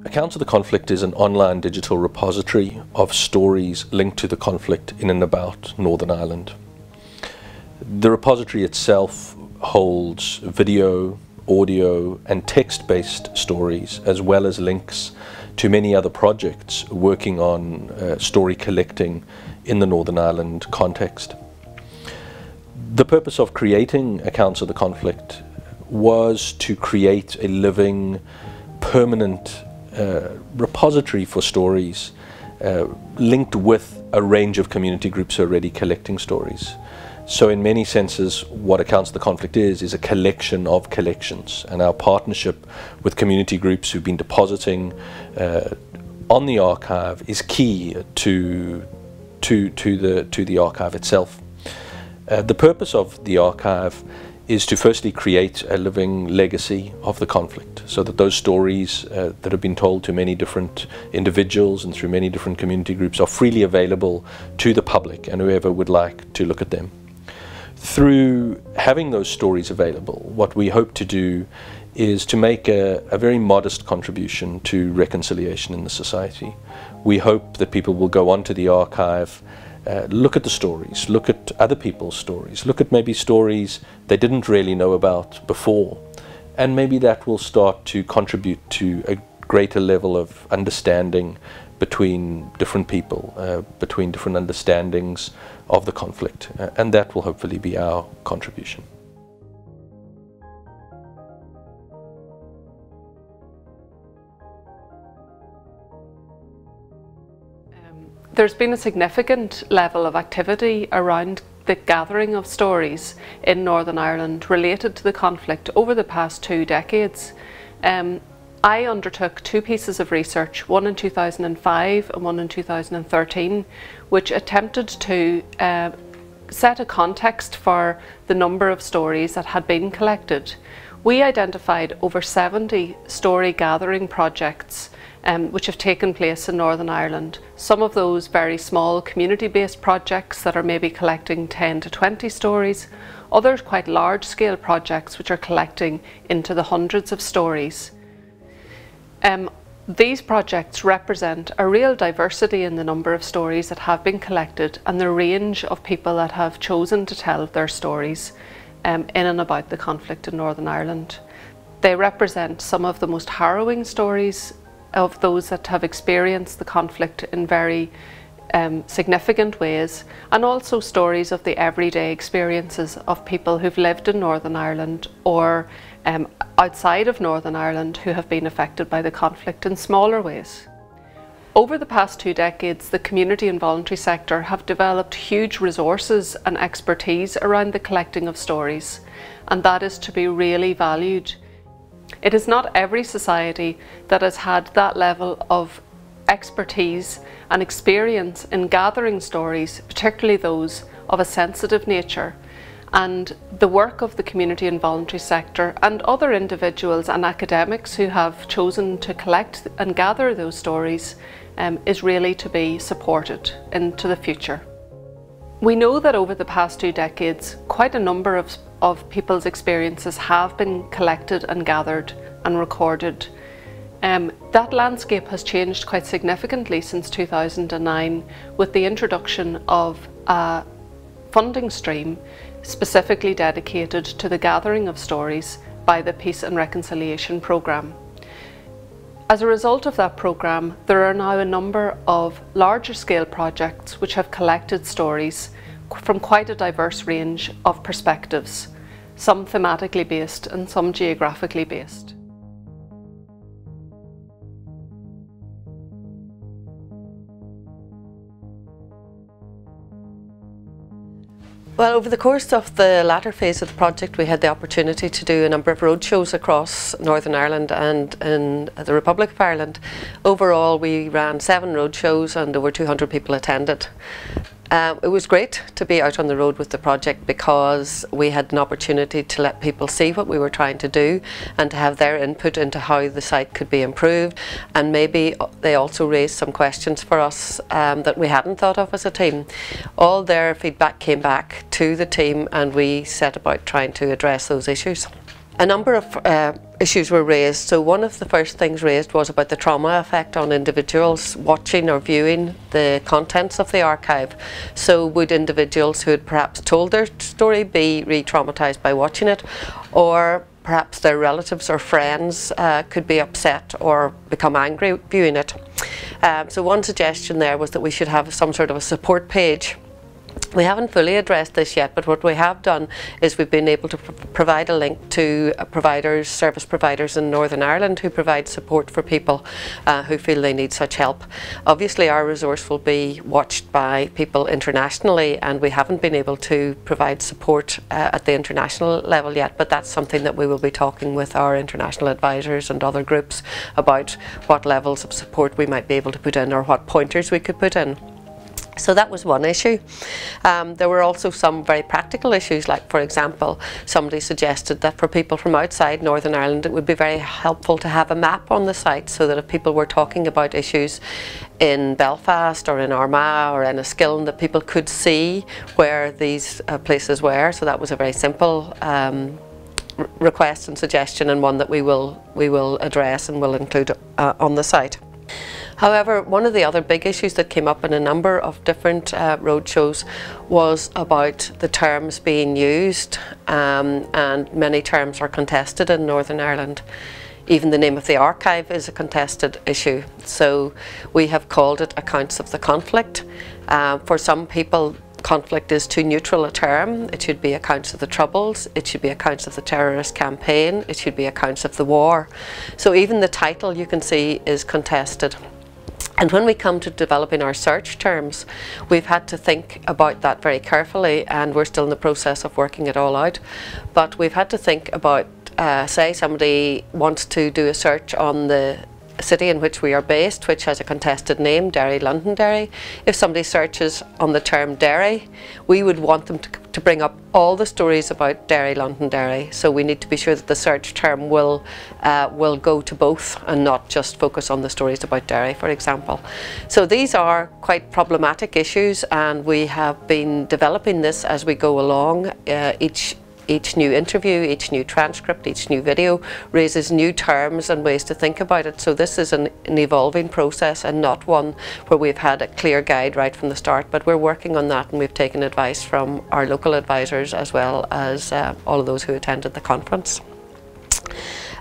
Accounts of the Conflict is an online digital repository of stories linked to the conflict in and about Northern Ireland. The repository itself holds video, audio and text-based stories, as well as links to many other projects working on story collecting in the Northern Ireland context. The purpose of creating Accounts of the Conflict was to create a living, permanent repository for stories linked with a range of community groups already collecting stories. So in many senses, what Accounts of the Conflict is a collection of collections, and our partnership with community groups who've been depositing on the archive is key to the archive itself. The purpose of the archive is to firstly create a living legacy of the conflict, so that those stories that have been told to many different individuals and through many different community groups are freely available to the public and whoever would like to look at them. Through having those stories available, what we hope to do is to make a very modest contribution to reconciliation in the society. We hope that people will go onto the archive, look at the stories, look at other people's stories, look at maybe stories they didn't really know about before, and maybe that will start to contribute to a greater level of understanding between different people, between different understandings of the conflict, and that will hopefully be our contribution. There's been a significant level of activity around the gathering of stories in Northern Ireland related to the conflict over the past 2 decades. I undertook 2 pieces of research, one in 2005 and one in 2013, which attempted to set a context for the number of stories that had been collected. We identified over 70 story gathering projects which have taken place in Northern Ireland. Some of those very small community-based projects that are maybe collecting 10 to 20 stories, others quite large-scale projects which are collecting into the hundreds of stories. These projects represent a real diversity in the number of stories that have been collected and the range of people that have chosen to tell their stories in and about the conflict in Northern Ireland. They represent some of the most harrowing stories of those that have experienced the conflict in very significant ways, and also stories of the everyday experiences of people who've lived in Northern Ireland or outside of Northern Ireland who have been affected by the conflict in smaller ways. Over the past 2 decades, the community and voluntary sector have developed huge resources and expertise around the collecting of stories, and that is to be really valued. It is not every society that has had that level of expertise and experience in gathering stories, particularly those of a sensitive nature. And the work of the community and voluntary sector and other individuals and academics who have chosen to collect and gather those stories is really to be supported into the future. We know that over the past 2 decades, quite a number of people's experiences have been collected and gathered and recorded. That landscape has changed quite significantly since 2009 with the introduction of a funding stream specifically dedicated to the gathering of stories by the Peace and Reconciliation Programme. As a result of that programme, there are now a number of larger scale projects which have collected stories from quite a diverse range of perspectives, some thematically based and some geographically based. Well, over the course of the latter phase of the project, we had the opportunity to do a number of roadshows across Northern Ireland and in the Republic of Ireland. Overall, we ran 7 roadshows and over 200 people attended. It was great to be out on the road with the project because we had an opportunity to let people see what we were trying to do and to have their input into how the site could be improved, and maybe they also raised some questions for us that we hadn't thought of as a team. All their feedback came back to the team and we set about trying to address those issues. A number of issues were raised. So one of the first things raised was about the trauma effect on individuals watching or viewing the contents of the archive. So would individuals who had perhaps told their story be re-traumatised by watching it, or perhaps their relatives or friends could be upset or become angry viewing it. So one suggestion there was that we should have some sort of a support page. We haven't fully addressed this yet, but what we have done is we've been able to provide a link to providers, service providers in Northern Ireland who provide support for people who feel they need such help. Obviously our resource will be watched by people internationally, and we haven't been able to provide support at the international level yet, but that's something that we will be talking with our international advisors and other groups about what levels of support we might be able to put in, or what pointers we could put in. So that was one issue. There were also some very practical issues, like for example, somebody suggested that for people from outside Northern Ireland it would be very helpful to have a map on the site, so that if people were talking about issues in Belfast or in Armagh or in Enniskillen, that people could see where these places were. So that was a very simple request and suggestion, and one that we will address and will include on the site. However, one of the other big issues that came up in a number of different roadshows was about the terms being used, and many terms are contested in Northern Ireland. Even the name of the archive is a contested issue. So we have called it Accounts of the Conflict. For some people, conflict is too neutral a term. It should be accounts of the Troubles, it should be accounts of the terrorist campaign, it should be accounts of the war. So even the title, you can see, is contested. And when we come to developing our search terms, we've had to think about that very carefully, and we're still in the process of working it all out. But we've had to think about, say somebody wants to do a search on the city in which we are based, which has a contested name, Derry, Londonderry. If somebody searches on the term Derry, we would want them to bring up all the stories about Derry, Londonderry. So we need to be sure that the search term will go to both, and not just focus on the stories about Derry, for example. So these are quite problematic issues, and we have been developing this as we go along. Each new interview, each new transcript, each new video raises new terms and ways to think about it. So this is an evolving process, and not one where we've had a clear guide right from the start, but we're working on that, and we've taken advice from our local advisors as well as all of those who attended the conference.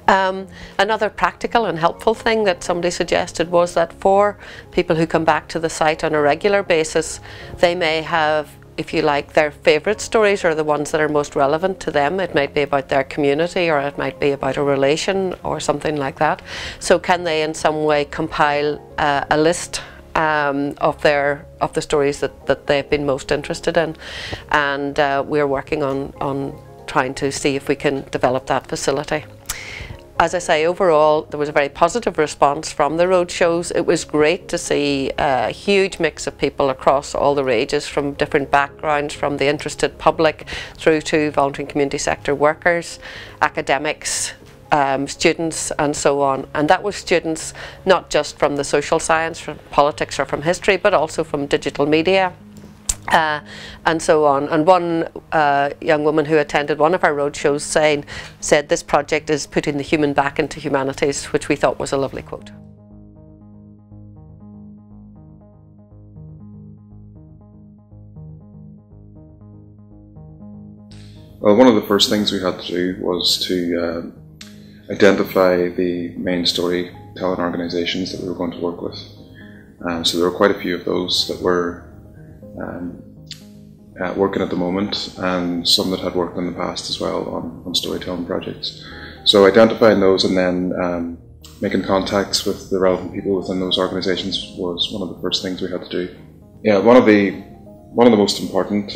Another practical and helpful thing that somebody suggested was that for people who come back to the site on a regular basis, they may have, if you like, their favourite stories, or the ones that are most relevant to them. It might be about their community, or it might be about a relation or something like that. So can they in some way compile a list of the stories that they've been most interested in? And we're working on trying to see if we can develop that facility. As I say, overall there was a very positive response from the road shows. It was great to see a huge mix of people across all the ages, from different backgrounds, from the interested public through to voluntary community sector workers, academics, students and so on. And that was students not just from the social science, from politics or from history, but also from digital media. And so on. And one young woman who attended one of our road shows said this project is putting the human back into humanities, which we thought was a lovely quote. Well, one of the first things we had to do was to identify the main storytelling organisations that we were going to work with. So there were quite a few of those that were working at the moment, and some that had worked in the past as well on storytelling projects. So identifying those and then making contacts with the relevant people within those organisations was one of the first things we had to do. Yeah, one of the most important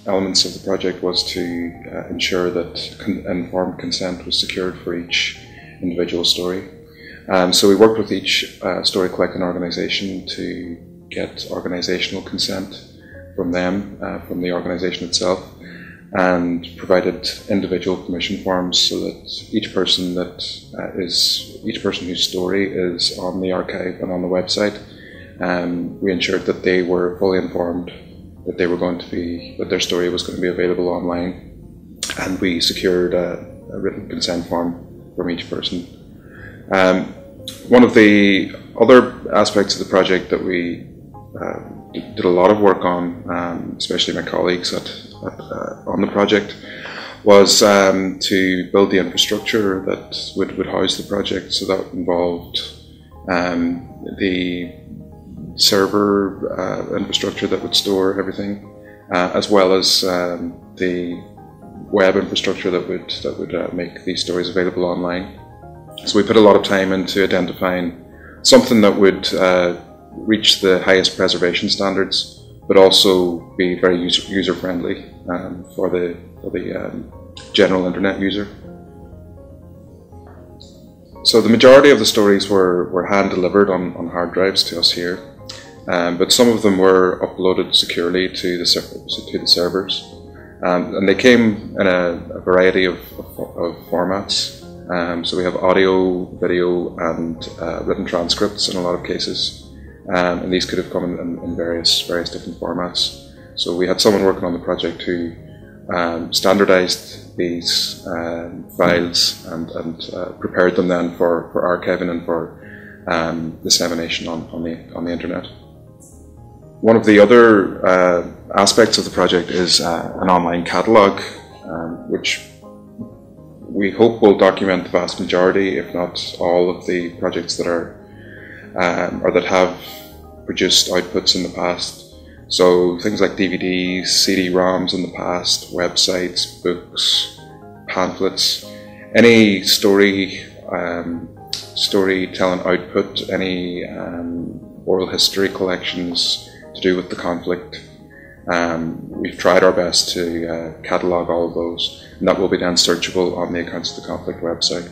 elements of the project was to ensure that informed consent was secured for each individual story. So we worked with each story collecting organisation to get organisational consent from them, from the organisation itself, and provided individual permission forms so that each person whose story is on the archive and on the website, we ensured that they were fully informed that their story was going to be available online, and we secured a written consent form from each person. One of the other aspects of the project that we did a lot of work on, especially my colleagues on the project, was to build the infrastructure that would house the project. So that involved the server infrastructure that would store everything, as well as the web infrastructure that would make these stories available online. So we put a lot of time into identifying something that would reach the highest preservation standards, but also be very user friendly for the general internet user. So the majority of the stories were hand delivered on hard drives to us here, but some of them were uploaded securely to the servers, and they came in a variety of formats. So we have audio, video, and written transcripts in a lot of cases, and these could have come in various different formats. So we had someone working on the project who standardized these files and prepared them then for archiving and for dissemination on the internet. One of the other aspects of the project is an online catalogue, which we hope will document the vast majority, if not all, of the projects that are or that have produced outputs in the past. So things like DVDs, CD-ROMs in the past, websites, books, pamphlets, any storytelling output, any oral history collections to do with the conflict. We've tried our best to catalogue all of those, and that will be then searchable on the Accounts of the Conflict website.